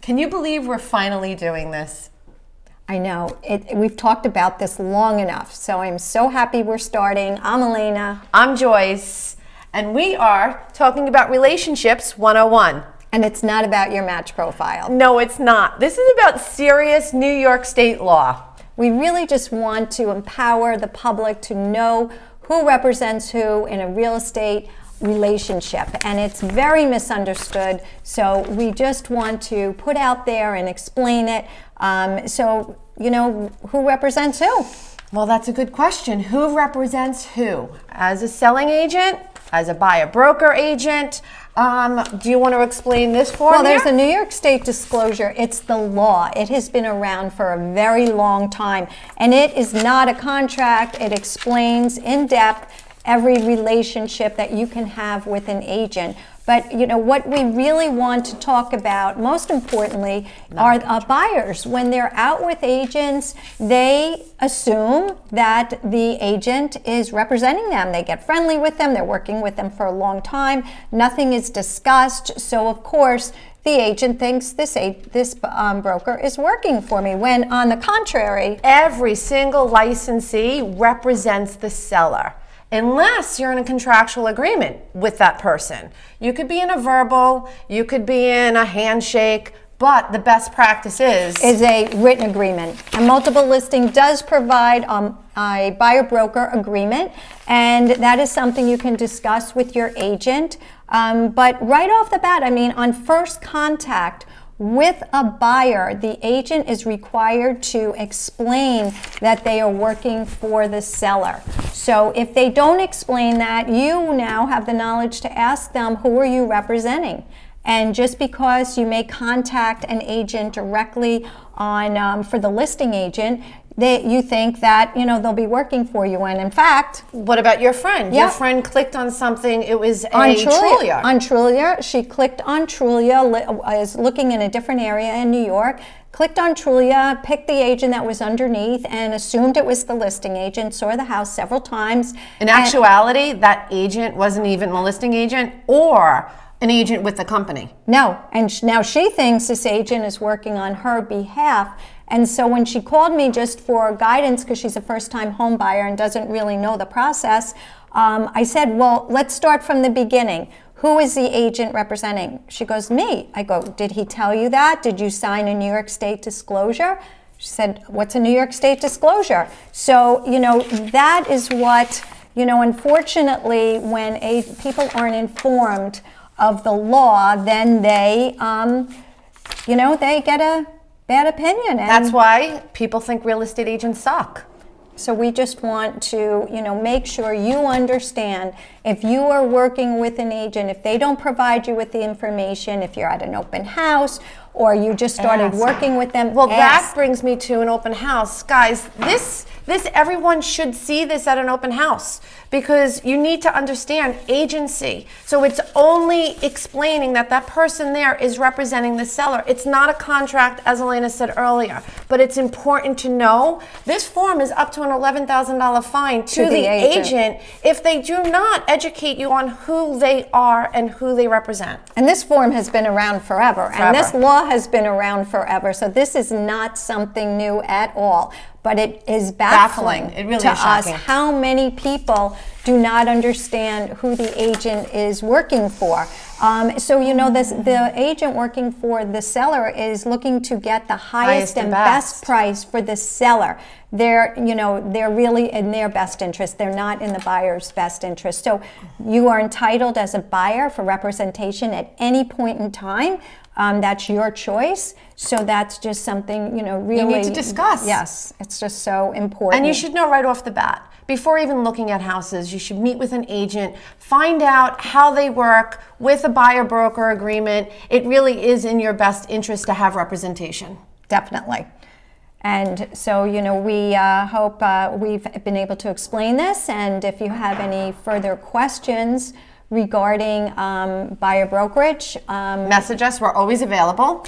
Can you believe we're finally doing this? I know. We've talked about this long enough, so I'm so happy we're starting. I'm Elena. I'm Joyce, and we are talking about relationships 101. And it's not about your match profile. No, it's not. This is about serious New York State law. We really just want to empower the public to know who represents who in a real estate relationship, and it's very misunderstood, so we just want to put out there and explain it, so you know who represents who. Well, that's a good question. Who represents who? As a selling agent? As a buyer broker agent? Do you want to explain this for me? Well, there's a New York State disclosure. It's the law. It has been around for a very long time, and it is not a contract. It explains in depth every relationship that you can have with an agent. But you know what we really want to talk about, most importantly, are buyers. When they're out with agents, they assume that the agent is representing them. They get friendly with them. They're working with them for a long time. Nothing is discussed. So of course, the agent thinks this broker is working for me, when on the contrary, every single licensee represents the seller. Unless you're in a contractual agreement with that person. You could be in a verbal, you could be in a handshake, but the best practice is a written agreement. A multiple listing does provide a buyer-broker agreement, and that is something you can discuss with your agent. But right off the bat, I mean, on first contact with a buyer, the agent is required to explain that they are working for the seller. So if they don't explain that, you now have the knowledge to ask them, who are you representing? And just because you may contact an agent directly on for the listing agent, you think that they'll be working for you, and in fact, what about your friend? Yeah. Your friend clicked on something. It was on Trulia. On Trulia, she clicked on Trulia. Is looking in a different area in New York. Clicked on Trulia, picked the agent that was underneath, and assumed it was the listing agent. Saw the house several times. In actuality, that agent wasn't even the listing agent or an agent with the company. No, and now she thinks this agent is working on her behalf. And so when she called me just for guidance, because she's a first-time home buyer and doesn't really know the process, I said, well, let's start from the beginning. Who is the agent representing? She goes, me. I go, did he tell you that? Did you sign a New York State disclosure? She said, what's a New York State disclosure? So, that is what, unfortunately, when people aren't informed of the law, then they, they get a bad opinion. And that's why people think real estate agents suck. So we just want to, make sure you understand, if you are working with an agent, if they don't provide you with the information, if you're at an open house or you just started working with them. Well, that brings me to an open house. Guys, this everyone should see this at an open house, because you need to understand agency. So it's only explaining that that person there is representing the seller. It's not a contract, as Elena said earlier, but it's important to know this form is up to an $11,000 fine to the agent if they do not educate you on who they are and who they represent. And this form has been around forever. And this law has been around forever. So this is not something new at all. But it is baffling It really to is shocking. us how many people do not understand who the agent is working for. So the agent working for the seller is looking to get the highest and best price for the seller. They're really in their best interest. They're not in the buyer's best interest. So you are entitled as a buyer for representation at any point in time. That's your choice. So that's just something, really you need to discuss. Yes, it's just so important. And you should know right off the bat, before even looking at houses, you should meet with an agent, find out how they work with a buyer-broker agreement. It really is in your best interest to have representation. Definitely. And so, we hope we've been able to explain this. And if you have any further questions regarding buyer brokerage, message us. We're always available.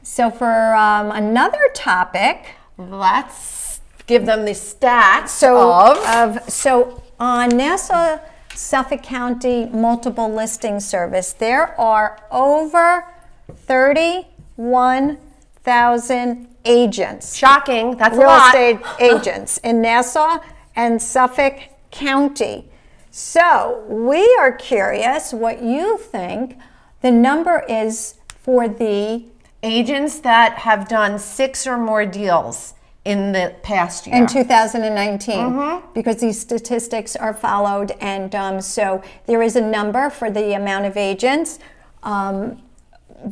So for another topic, let's give them the stats So on Nassau Suffolk County Multiple Listing Service, there are over 31,000 agents. Shocking. That's a Real lot. estate agents in Nassau and Suffolk County. So we are curious what you think the number is for the Agents that have done 6 or more deals in the past year. in 2019, because these statistics are followed, and so there is a number for the amount of agents. And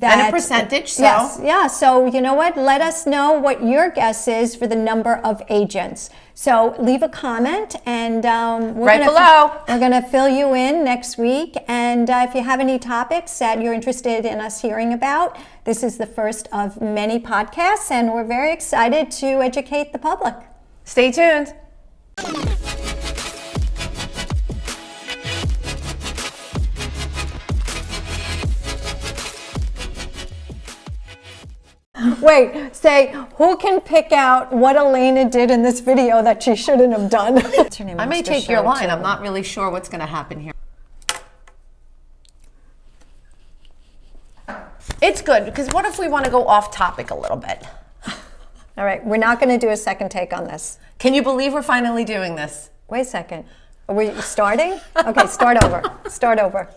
a percentage, so. Yes, yeah. So you know what? Let us know what your guess is for the number of agents. So leave a comment, and Right below. we're gonna fill you in next week. And if you have any topics that you're interested in us hearing about, this is the first of many podcasts, and we're very excited to educate the public. Stay tuned. Wait, say, who can pick out what Elena did in this video that she shouldn't have done? I may take your line. I'm not really sure what's going to happen here. It's good, because what if we want to go off topic a little bit? All right, we're not going to do a second take on this. Can you believe we're finally doing this? Wait a second. Are we starting? Okay, start over. Start over.